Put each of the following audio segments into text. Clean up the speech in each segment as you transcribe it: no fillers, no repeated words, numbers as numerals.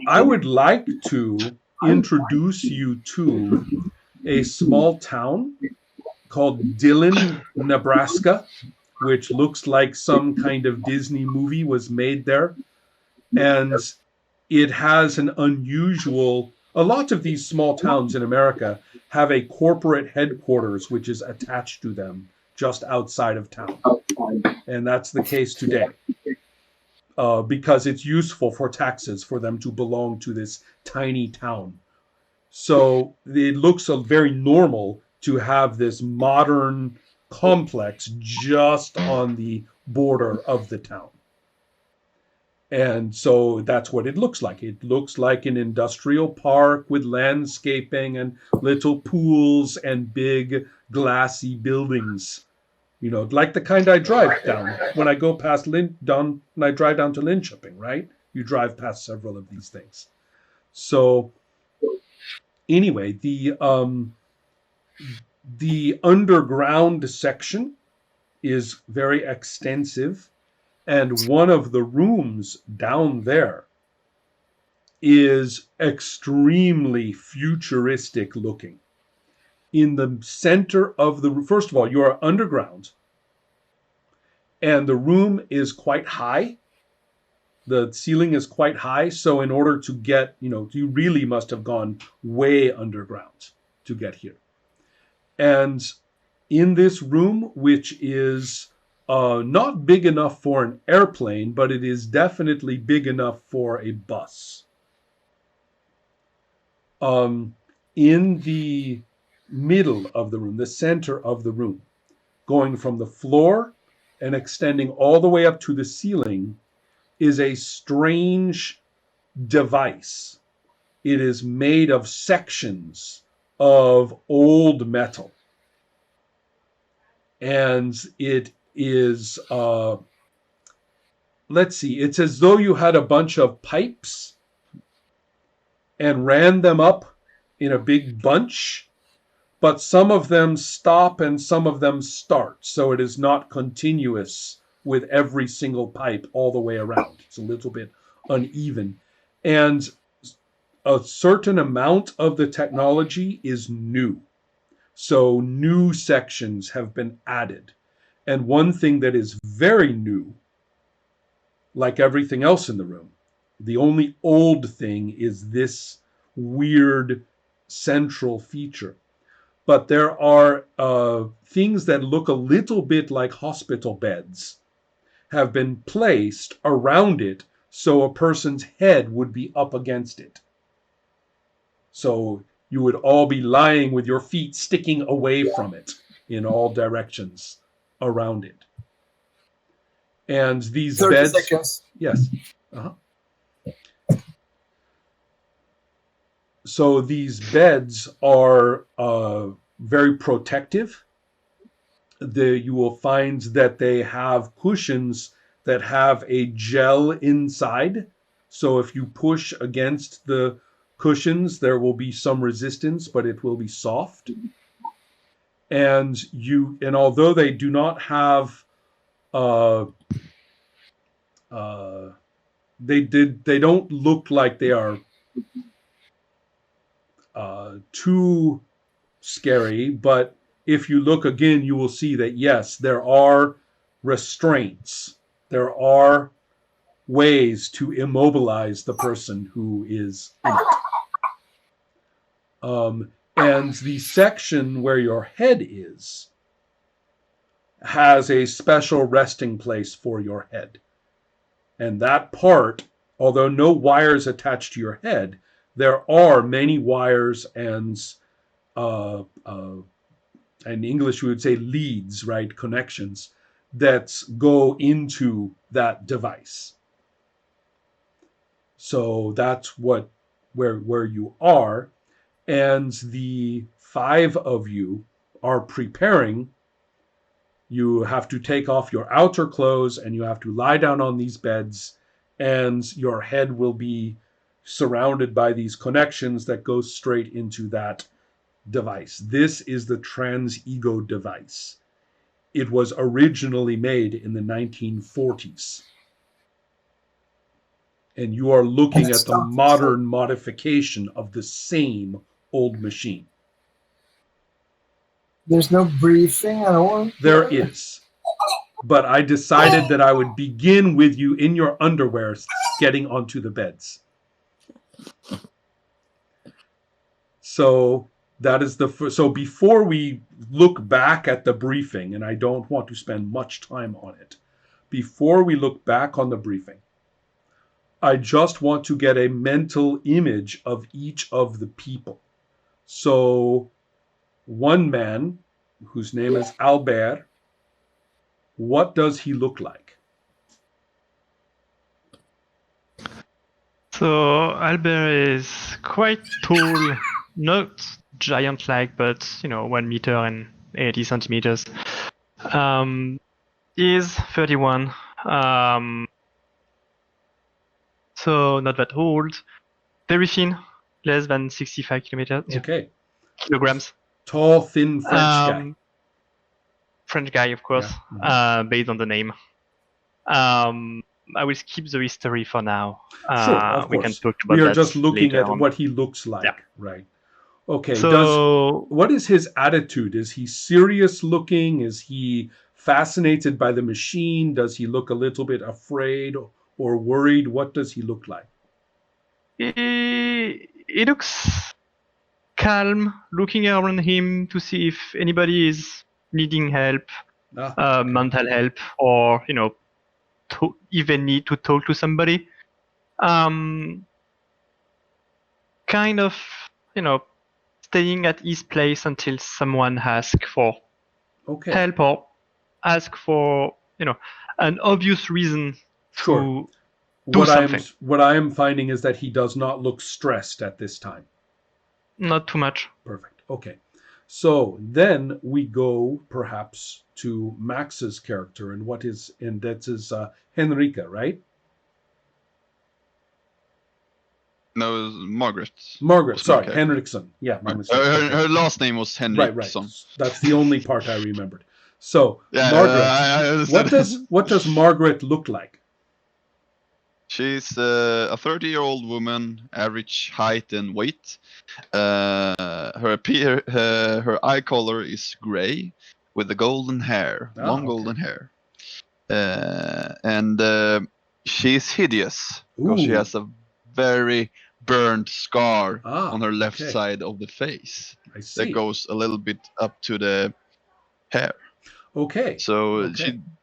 I would like to introduce you to a small town called Dillon, Nebraska, which looks like some kind of Disney movie was made there. And it has an unusual, a lot of these small towns in America have a corporate headquarters which is attached to them just outside of town. And that's the case today. Because it's useful for taxes for them to belong to this tiny town. So it looks very normal to have this modern complex just on the border of the town. And so that's what it looks like. It looks like an industrial park with landscaping and little pools and big glassy buildings. You know, like the kind I drive down when I go past when I drive down to Linköping, right? You drive past several of these things. So anyway, the underground section is very extensive, and one of the rooms down there is extremely futuristic looking. In the center of first of all, you are underground, and the room is quite high. The ceiling is quite high, so in order to get, you really must have gone way underground to get here. And in this room, which is not big enough for an airplane, but it is definitely big enough for a bus. In the middle of the room, the center of the room, going from the floor and extending all the way up to the ceiling, is a strange device. It is made of sections of old metal. And it is, let's see, it's as though you had a bunch of pipes and ran them up in a big bunch, but some of them stop and some of them start. So it is not continuous with every single pipe all the way around. It's a little bit uneven. And a certain amount of the technology is new. So new sections have been added. And one thing that is very new, like everything else in the room, the only old thing is this weird central feature. But there are things that look a little bit like hospital beds have been placed around it so a person's head would be up against it. So you would all be lying with your feet sticking away from it in all directions around it. And these 30 beds... seconds. Yes. So these beds are very protective. You will find that they have cushions that have a gel inside. So if you push against the cushions, there will be some resistance, but it will be soft. And although they do not have, they don't look like they are too scary, but if you look again, you will see that yes, there are restraints. There are ways to immobilize the person who is in it. And the section where your head is has a special resting place for your head. And that part, although no wires attached to your head, there are many wires and in English we would say leads, right? Connections that go into that device. So that's where you are, and the 5 of you are preparing. You have to take off your outer clothes and you have to lie down on these beds, and your head will be surrounded by these connections that go straight into that device. This is the TransEgo device. It was originally made in the 1940s. and you are looking at the modern modification of the same old machine. There's no briefing at all? There is. But I decided that I would begin with you in your underwear getting onto the beds. So that is so before we look back at the briefing, and I don't want to spend much time on it, before we look back on the briefing, I just want to get a mental image of each of the people. So one man whose name is Albert, what does he look like? So Albert is quite tall, not giant-like, but 1 meter and 80 centimeters. He's 31, so not that old. Very thin, less than 65 kilograms. Tall, thin French guy. French guy, of course, based on the name. I will skip the history for now. Sure, of course. We can talk about we are that just looking at on. what he looks like, right? Okay. So, what is his attitude? Is he serious looking? Is he fascinated by the machine? Does he look a little bit afraid or worried? What does he look like? He looks calm, looking around him to see if anybody is needing help, mental help, or even need to talk to somebody. Kind of, staying at his place until someone asks for help or ask for, an obvious reason to do something. What I am finding is that he does not look stressed at this time. Not too much. Perfect. Okay. So then we go perhaps to Max's character, and that is Henrika, right? No, Margaret. Sorry, Henriksson. Yeah, my mistake. Her last name was Henriksson. Right. That's the only part I remembered. So, Margaret, what does Margaret look like? She's a 30-year-old woman, average height and weight. Her eye color is gray with the golden hair, golden hair. And she's hideous because she has a very burnt scar on her left side of the face. I see. That goes a little bit up to the hair. Okay. So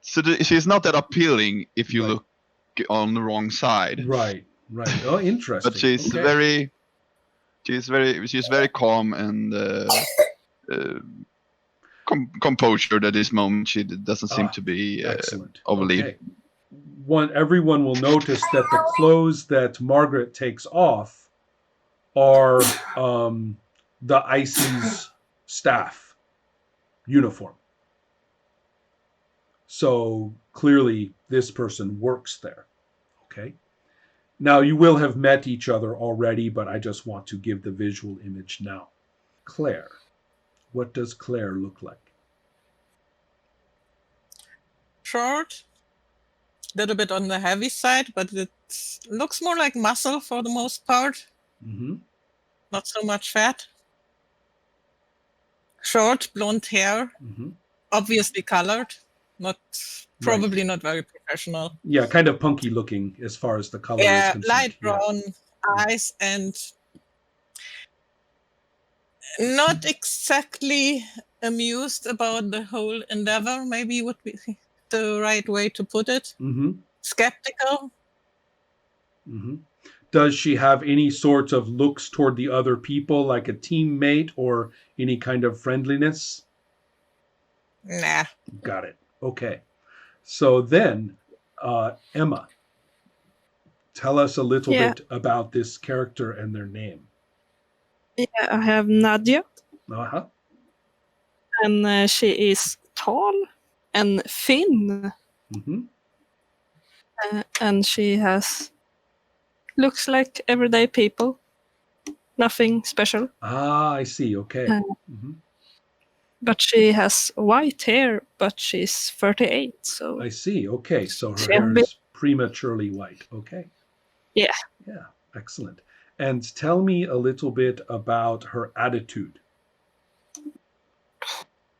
she's not that appealing if you look on the wrong side. Right. Oh, interesting. But she's very calm and composure at this moment. She doesn't seem to be overly. Everyone will notice that the clothes that Margaret takes off are the IC's staff uniform. So clearly this person works there. Okay. Now you will have met each other already, but I just want to give the visual image now. Claire. What does Claire look like? Short. Little bit on the heavy side, but it looks more like muscle for the most part. Mm-hmm. Not so much fat. Short, blonde hair. Mm-hmm. Obviously colored. Probably not very professional. Yeah, kind of punky looking as far as the color is concerned. Light brown eyes and not exactly amused about the whole endeavor, maybe would be the right way to put it. Mm-hmm. Skeptical. Mm-hmm. Does she have any sorts of looks toward the other people, like a teammate or any kind of friendliness? Nah. Got it. Okay. So then, Emma, tell us a little bit about this character and their name. Yeah, I have Nadia. Uh-huh. And she is tall and thin. Mm-hmm. And she looks like everyday people. Nothing special. Ah, I see. Okay. Mm-hmm. But she has white hair, but she's 38, so... I see. Okay, so her hair is prematurely white. Okay. Yeah. Yeah, excellent. And tell me a little bit about her attitude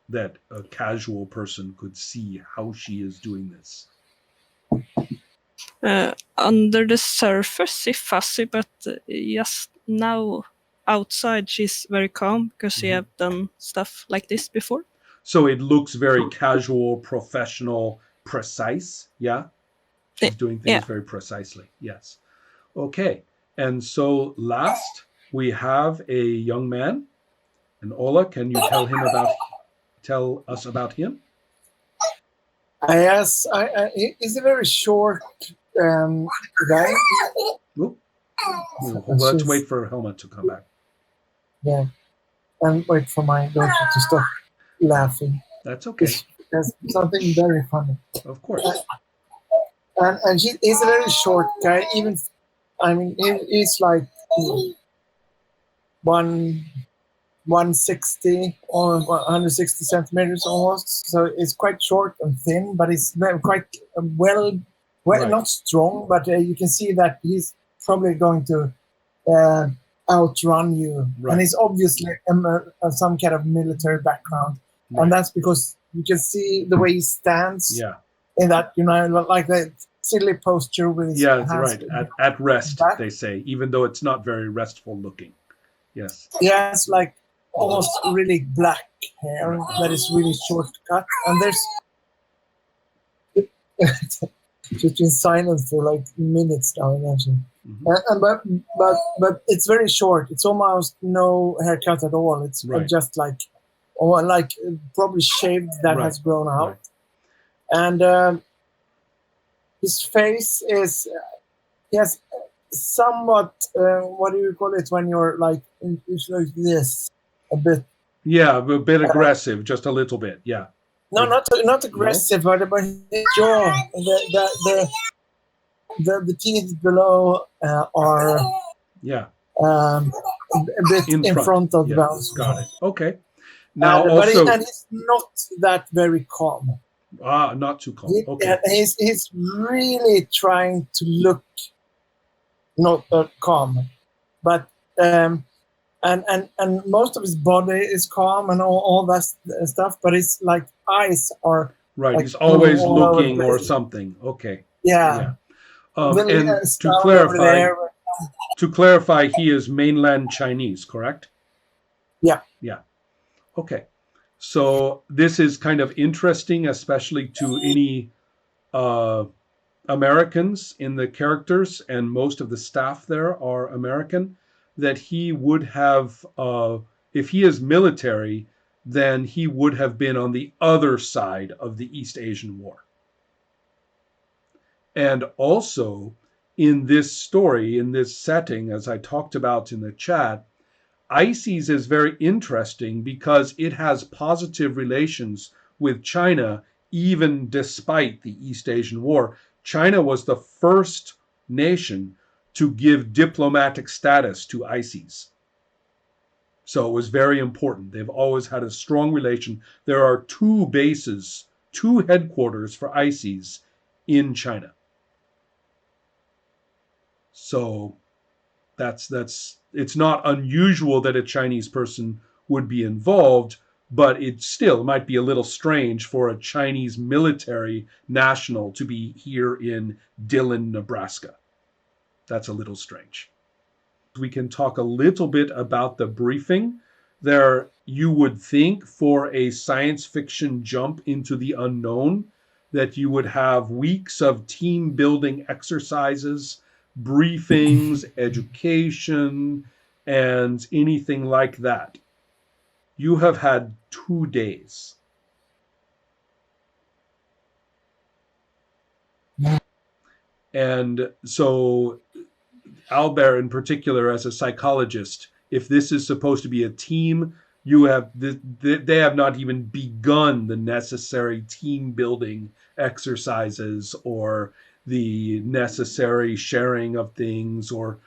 that a casual person could see how she is doing this. Under the surface, she's fussy, but just now outside, she's very calm because she have done stuff like this before. So it looks very casual, professional, precise. Yeah, she's doing things very precisely. Yes. Okay. And so last we have a young man. And Ola, can you tell us about him? Yes, he's a very short guy. Oop. Let's wait for Helma to come back. Yeah, and wait for my daughter to stop laughing. That's okay. There's something very funny. Of course. And he's a very short guy. He's like 160 or 160 centimeters almost. So it's quite short and thin, but it's quite well, right. Not strong, but you can see that he's probably going to outrun you. Right. And he's obviously some kind of military background. Right. And that's because you can see the way he stands. Yeah. In that, like that silly posture with his hands. Right. At rest, back. They say, even though it's not very restful looking. Yes. Yeah, it's like almost really black hair that is really short cut. And there's just been silent for like minutes now, actually. But it's very short. It's almost no haircut at all. It's just like probably shaved that has grown out. Right. And his face is somewhat what do you call it when you're like this a bit? Yeah, a bit aggressive, just a little bit. Yeah. No, not aggressive, but his jaw, the teeth below are a bit in front of the mouth. Got it. Okay. Now but he's not that very calm. Not too calm. Okay. He's really trying to look not calm, but and most of his body is calm and all that stuff, but his like eyes are right. Like, he's always looking or something. Okay. Yeah. And to clarify, he is mainland Chinese, correct? Yeah. Yeah. Okay. So this is kind of interesting, especially to any Americans in the characters, and most of the staff there are American, that he would have, if he is military, then he would have been on the other side of the East Asian War. And also, in this story, in this setting, as I talked about in the chat, ICES is very interesting because it has positive relations with China, even despite the East Asian War. China was the first nation to give diplomatic status to ICES. So it was very important. They've always had a strong relation. There are two bases, two headquarters for ICES in China. So it's not unusual that a Chinese person would be involved, but it still might be a little strange for a Chinese military national to be here in Dillon, Nebraska. That's a little strange. We can talk a little bit about the briefing. There, you would think for a science fiction jump into the unknown that you would have weeks of team building exercises, briefings, education, and anything like that. You have had 2 days. And so Albert in particular, as a psychologist, if this is supposed to be a team, they have not even begun the necessary team building exercises or the necessary sharing of things or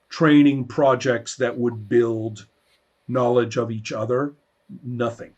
training projects that would build knowledge of each other. Nothing.